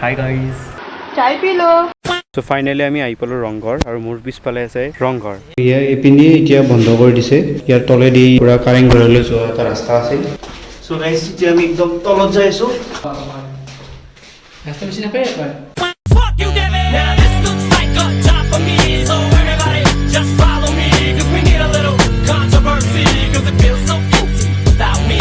Hi guys. চাই পিলো So finally আমি আহি পালো ৰংঘৰ আৰু মোৰ পিছফালে আছে ৰংঘৰ। ইয়াৰ এইপিনে এতিয়া বন্ধ কৰি দিছে। ইয়াৰ তলেদি পুৰা কাৰেং ঘৰলৈ যোৱা এটা ৰাস্তা আছে। So guys এতিয়া আমি একদম তলত যাই আছো। রাস্তা বেশি না পেয়ে একবার Fuck you, Devin. Now this looks like a job for me. So everybody just follow me. Cause we need a little controversy. Cause it feels so empty without me.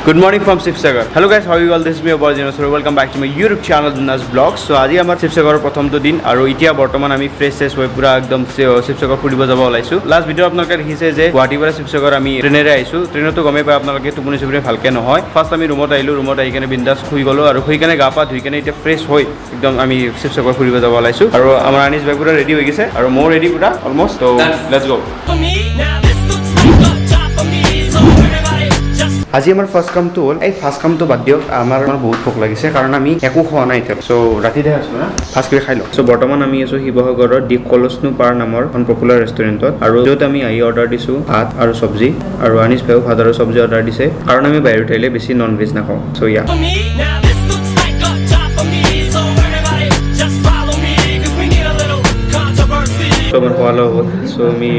Good morning from Shivsagar. Hello guys, how are you all? This is me Abhay Jino. So welcome back to my YouTube channel Dunas Vlogs. So আজি আমাৰ শিৱসাগৰৰ প্ৰথমটো দিন আৰু এতিয়া বৰ্তমান আমি fresh হৈ পুৰা একদম শিৱসাগৰ ফুৰিব যাব ওলাইছো। লাষ্ট ভিডিঅ' আপোনালোকে দেখিছে যে গুৱাহাটীৰ পৰা শিৱসাগৰ আমি ট্ৰেনেৰে আহিছো। ট্ৰেইনতো গমে পাই আপোনালোকে টোপনি চুপনি ভালকে নহয়। ফাৰ্ষ্ট আমি ৰুমত আহিলো, ৰুমত আহি কেনে বিন্দাছ শুই গ'লো আৰু শুই কেনে গা পা ধুই কেনে এতিয়া ফ্ৰেছ হৈ একদম আমি শিৱসাগৰ ফুৰিব যাব ওলাইছো আৰু আমাৰ আনিছ ভাই পুৰা ৰেডি হৈ গৈছে আৰু মোৰ ৰেডি পুৰা অলমষ্ট। তো let's go. For me, now this looks like a job for me. So everybody just আজি আমাৰ ফাৰ্ষ্ট কামটো হ'ল এই ফাৰ্ষ্ট কামটো বাদ দিয়ক আমাৰ বহুত ভোক লাগিছে কাৰণ আমি একো খোৱা নাই এতিয়া। চ' ৰাতিতে আছো না ফাৰ্ষ্ট কৰি খাই লওঁ। চ' বৰ্তমান আমি আছো শিৱসাগৰৰ দি কলচনো পাৰ নামৰ এখন পপুলাৰ ৰেষ্টুৰেণ্টত আৰু য'ত আমি আহি অৰ্ডাৰ দিছোঁ ভাত আৰু চব্জি আৰু আনিছ ভাইও ভাত আৰু চব্জি অৰ্ডাৰ দিছে কাৰণ আমি বাহিৰত আহিলে বেছি নন ভেজ নাখাওঁ। চ' ইয়া for me, now this looks like a job for me. So everybody just follow me. Cause we need a little controversy. চ' আমাৰ খোৱা লোৱা হ'ল। চ' আমি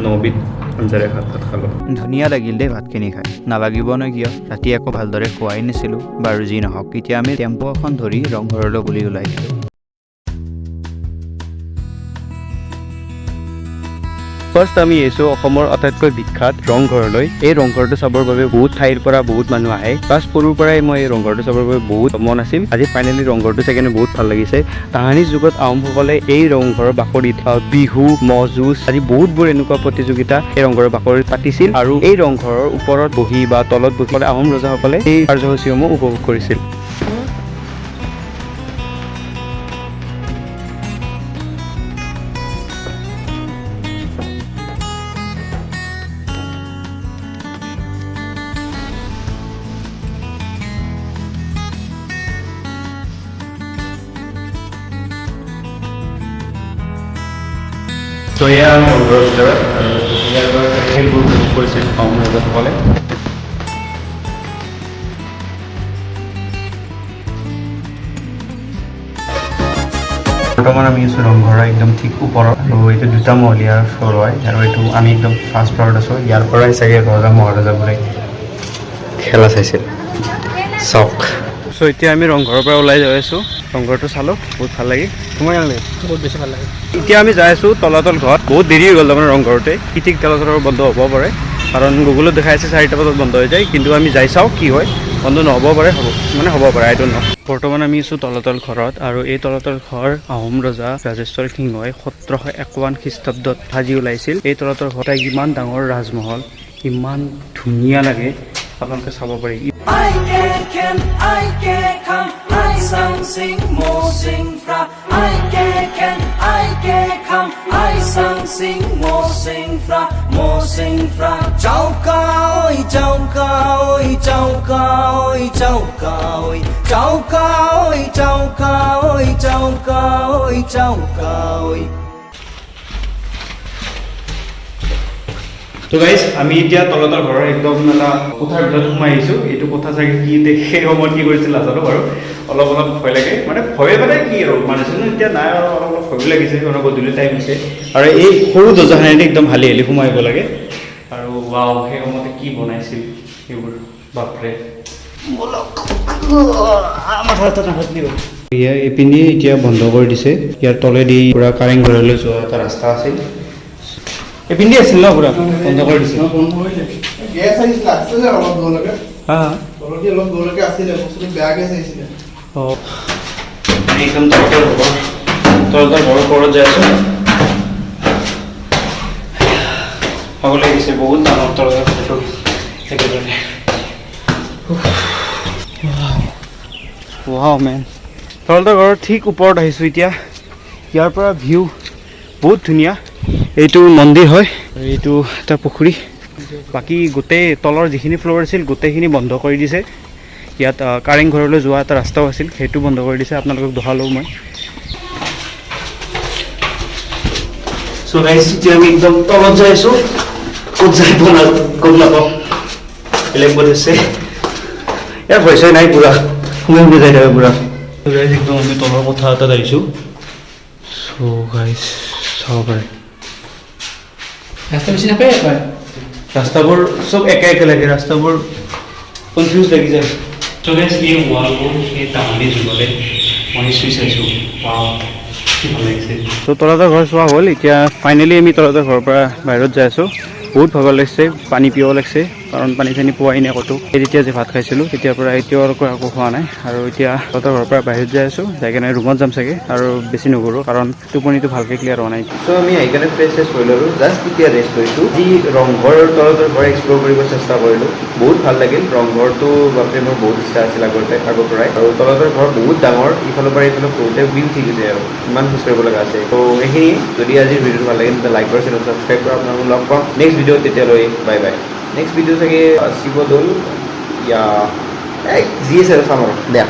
নবিত আঞ্জাৰে ভাত খালোঁ। ধুনীয়া লাগিল দেই ভাতখিনি খাই। নালাগিব ন কিয়, ৰাতি আকৌ ভালদৰে খোৱাই নাছিলোঁ। বাৰু যি নহওক, এতিয়া আমি টেম্পো এখন ধৰি ৰংঘৰলৈ বুলি ওলাই দিলোঁ। ফাৰ্ষ্ট আমি আহিছোঁ অসমৰ আটাইতকৈ বিখ্যাত ৰংঘৰলৈ। এই ৰংঘৰটো চাবৰ বাবে বহুত ঠাইৰ পৰা বহুত মানুহ আহে। প্লাছ সৰুৰ পৰাই মই এই ৰংঘৰটো চাবৰ বাবে বহুত মন আছিল। আজি ফাইনেলি ৰংঘৰটো চাই কেনে বহুত ভাল লাগিছে। তাহানিৰ যুগত আহোমসকলে এই ৰংঘৰৰ বাকৰিত বিহু, ম'হ যুঁজ আদি বহুতবোৰ এনেকুৱা প্ৰতিযোগিতা এই ৰংঘৰৰ বাকৰিত পাতিছিল আৰু এই ৰংঘৰৰ ওপৰত বহি বা তলত বহি আহোম ৰজাসকলে এই কাৰ্যসূচীসমূহ উপভোগ কৰিছিল। তো এয়া ৰংঘৰৰ ভিতৰত আৰু ইয়াৰ পৰা খেলবোৰ উপভোগ কৰিছিল আহোম ৰজাসকলে। বৰ্তমান আমি আছোঁ ৰংঘৰৰ একদম ঠিক ওপৰত আৰু এইটো দুটা মহলীয়া ফ্ল'ৰ হয় আৰু এইটো আমি একদম ফাৰ্ষ্ট ফ্ল'ৰত আছোঁ। ইয়াৰ পৰাই চাগে ৰজা মহাৰজাবোৰে খেলা চাইছিল। চক। চ' এতিয়া আমি ৰংঘৰৰ পৰা ওলাই যাই আছোঁ। ৰংঘৰটো চালোঁ, বহুত ভাল লাগিল। তোমাৰ কেনে বহুত বেশি ভালো লাগে এতিয়া আমি যাই আছোঁ তলাতল ঘৰত। বহুত দেৰি হৈ গ'ল তাৰমানে ৰংঘৰতে। কি ঠিক তলাতল ঘৰ বন্ধ হ'ব পাৰে কাৰণ গুগলত দেখাই আছে 4টা বজাত বন্ধ হৈ যায়, কিন্তু আমি যাই চাওঁ কি হয়। বন্ধ নহ'ব পাৰে, হ'ব পাৰে, আই ডোণ্ট ন'। বৰ্তমান আমি আছোঁ তলাতল ঘৰত আৰু এই তলাতল ঘৰ আহোম ৰজা ৰাজেশ্বৰ সিংহই 1751 খ্ৰীষ্টাব্দত সাজি ওলাইছিল। এই তলাতল ঘৰ ইমান ডাঙৰ ৰাজমহল, ইমান ধুনীয়া লাগে, আপোনালোকে চাব পাৰি। I can come, I sing, mo sing fra. I can come, I sing, mo sing fra. Chauka oi, chauka oi, chauka oi, chauka oi, chauka oi, chauka oi, chauka oi, chauka oi. তো guys আমি এতিয়া তলাতল ঘৰৰ একদম এটা কোঠাৰ ভিতৰত সোমাই আহিছোঁ। এইটো কোঠা চাগে কি সেই সময়ত কি কৰিছিল নাজানো বাৰু, অলপ ভয় লাগে। মানে কি আৰু মানুহজন এতিয়া নাই আৰু অলপ ভয় লাগিছে, কাৰণ গধূলি টাইম হৈছে আৰু এই সৰু দৰ্জাখনেদি একদম হালি সোমাই আহিব লাগে। আৰু ৱাও, সেই সময়তে কি বনাইছিল সেইবোৰ, বাপৰে। ইয়াৰ এইপিনে এতিয়া বন্ধ কৰি দিছে। ইয়াৰ তলেদি পুৰা কাৰেং ঘৰলৈ যোৱা এটা ৰাস্তা আছে। এইপিন্ধি আছিল ন পুৰা বন্ধ কৰি দিছিল। গেছ আহিছিলে, আছিলে অলপ দূৰলৈকে, হা তলতে অলপ দূৰলৈকে আছিলে, বস্তুটো বেয়া গেছ আহিছিলে। অঁ, একদম তলাতল ঘৰৰ ওপৰত যাই আছোঁ। ভাগ লাগিছে, বহুত ডাঙৰ তলাতল ঘৰটো একেবাৰে। ৱাও মেন, তলাতল ঘৰৰ ঠিক ওপৰত আহিছোঁ এতিয়া। ইয়াৰ পৰা ভিউ বহুত ধুনীয়া। এইটো মন্দিৰ হয়, এইটো এটা পুখুৰী। বাকী গোটেই তলৰ যিখিনি ফ্ল'ৰ আছিল গোটেইখিনি বন্ধ কৰি দিছে। ইয়াত কাৰেং ঘৰলৈ যোৱা এটা ৰাস্তাও আছিল, সেইটো বন্ধ কৰি দিছে। আপোনালোকক দেখালোঁ মই। চ' গাইজ এতিয়া আমি একদম তলত যাই আছোঁ। ক'ত যাই গম নাপাওঁ, বেলেগ বোধ হৈছে। ইয়াৰ ভয় চয় নাই, পুৰা সোমাই যাই থাকে পুৰা। গাইজ একদম আমি তলৰ কথা এটাত আহিছোঁ চ' গাইজ চাব পাৰে ৰাস্তা বেছি নাপায় এবাৰ ৰাস্তাবোৰ চব একে একে লাগে ৰাস্তাবোৰ কনফিউজ লাগি যায় চ' গাইজ এই ৱালবোৰ সেই তামুলী যুগলে মই চুই চাইছোঁ ৱাও কি ভাল লাগিছে ত' তলাতৰ ঘৰ চোৱা হ'ল এতিয়া ফাইনেলি আমি তলাতৰ ঘৰৰ পৰা বাহিৰত যাই আছোঁ বহুত ভাগৰ লাগিছে পানী পিয়াও লাগিছে কাৰণ পানী চানী পোৱাই নাই ক'তো এই যেতিয়া যে ভাত খাইছিলোঁ তেতিয়াৰ পৰা এতিয়াও একো খোৱা নাই আৰু এতিয়া তলাতৰ ঘৰৰ পৰা বাহিৰত যাই আছোঁ যাই কেনে ৰুমত যাম চাগে আৰু বেছি নকৰোঁ কাৰণ টোপনিটো ভালকৈ ক্লিয়াৰ হোৱা নাই চ' আমি সেইকাৰণে ফ্ৰেছ হৈ ল'লোঁ জাষ্ট এতিয়া ৰেষ্ট লৈছোঁ যি ৰংঘৰ তলাতৰ ঘৰ এক্সপ্ল'ৰ কৰিব চেষ্টা কৰিলোঁ বহুত ভাল লাগিল ৰংঘৰটো বাপৰে মোৰ বহুত ইচ্ছা আছিল আগৰ পৰাই আৰু তলাতৰ ঘৰ বহুত ডাঙৰ ইফালৰ পৰা এইফালে বহুতে ভিউ ঠিক আছে আৰু ইমান খোজ কাঢ়িব লগা আছে ত' এইখিনি যদি আজিৰ ভিডিঅ'টো ভাল লাগে তেন্তে লাইক কৰা চেনেল ছাবস্ক্ৰাইব কৰা আপোনালোকক লগ পাম নেক্সট ভিডিঅ'ত তেতিয়ালৈ বাই বাই নেক্সট ভিডিঅ' চাগে শিৱদৌল ইয়া যি আছে আৰু চাম আৰু দিয়া